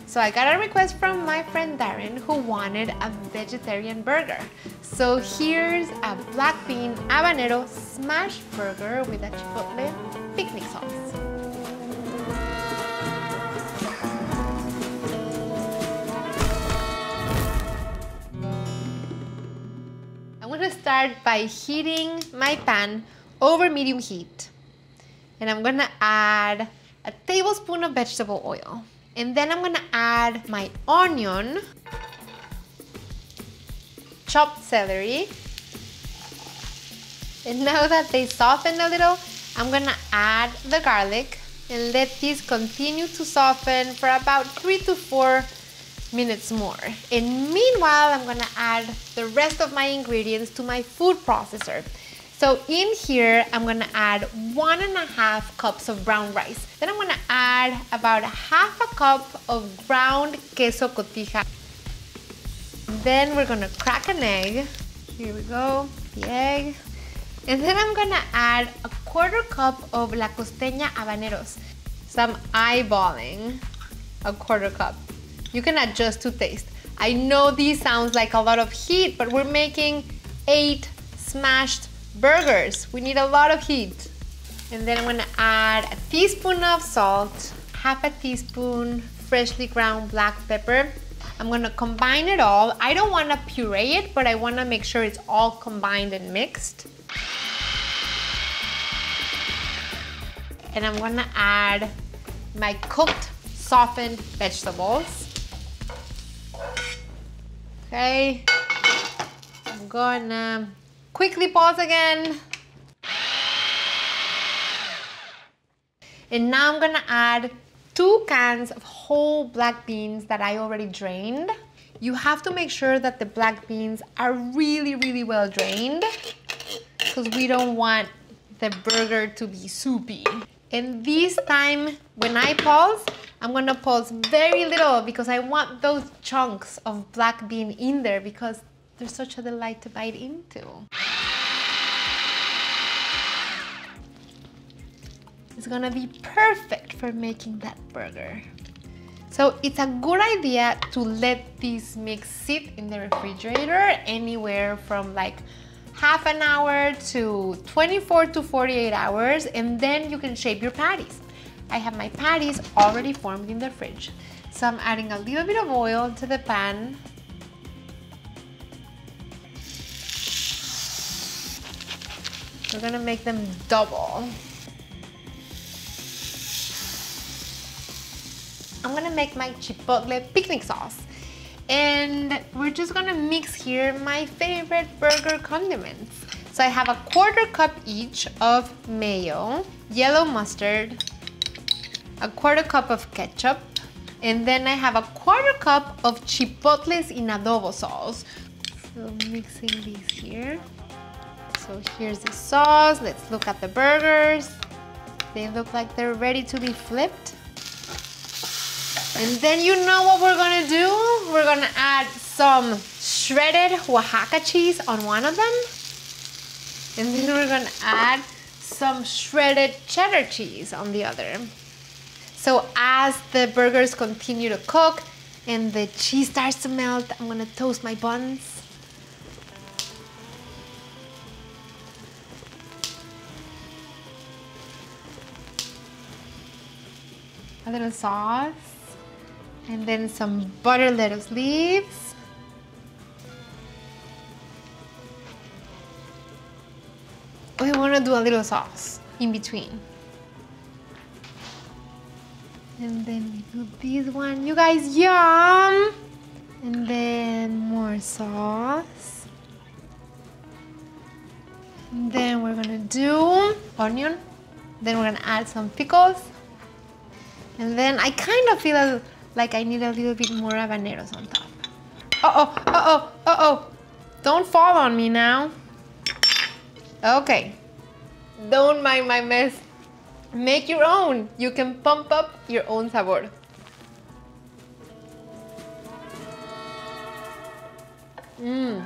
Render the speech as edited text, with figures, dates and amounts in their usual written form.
So I got a request from my friend Darren who wanted a vegetarian burger. So here's a black bean habanero smash burger with a chipotle picnic sauce. I'm gonna start by heating my pan over medium heat. And I'm gonna add a tablespoon of vegetable oil. And then I'm gonna add my onion, chopped celery. And now that they soften a little, I'm gonna add the garlic and let these continue to soften for about 3 to 4 minutes more. And meanwhile, I'm gonna add the rest of my ingredients to my food processor. So in here, I'm gonna add 1.5 cups of brown rice. Then I'm gonna add about 1/2 cup of ground queso cotija. Then we're gonna crack an egg. Here we go, the egg. And then I'm gonna add 1/4 cup of la costeña habaneros. So I'm eyeballing 1/4 cup. You can adjust to taste. I know this sounds like a lot of heat, but we're making 8 smashed burgers. We need a lot of heat. And then I'm gonna add a teaspoon of salt, 1/2 teaspoon freshly ground black pepper. I'm gonna combine it all. I don't wanna puree it, but I wanna make sure it's all combined and mixed. And I'm gonna add my cooked, softened vegetables. Okay, I'm gonna quickly pause again. And now I'm gonna add 2 cans of whole black beans that I already drained. You have to make sure that the black beans are really well drained because we don't want the burger to be soupy. And this time, when I pulse, I'm gonna pulse very little because I want those chunks of black bean in there because they're such a delight to bite into. It's gonna be perfect for making that burger. So it's a good idea to let this mix sit in the refrigerator anywhere from like 1/2 an hour to 24 to 48 hours, and then you can shape your patties. I have my patties already formed in the fridge. So I'm adding a little bit of oil to the pan. We're gonna make them double. I'm gonna make my chipotle picnic sauce. And we're just gonna mix here my favorite burger condiments. So I have 1/4 cup each of mayo, yellow mustard, 1/4 cup of ketchup, and then I have 1/4 cup of chipotles in adobo sauce. So mixing these here. So here's the sauce. Let's look at the burgers. They look like they're ready to be flipped. And then you know what we're gonna do? We're gonna add some shredded Oaxaca cheese on one of them. And then we're gonna add some shredded cheddar cheese on the other. So as the burgers continue to cook and the cheese starts to melt, I'm gonna toast my buns. A little sauce. And then some butter lettuce leaves. We want to do a little sauce in between. And then we do this one. You guys, yum! And then more sauce. And then we're gonna do onion. Then we're gonna add some pickles. And then I kind of feel like I need a little bit more habaneros on top. Uh-oh, uh-oh, uh-oh. Don't fall on me now. Okay. Don't mind my mess. Make your own. You can pump up your own sabor. Mmm.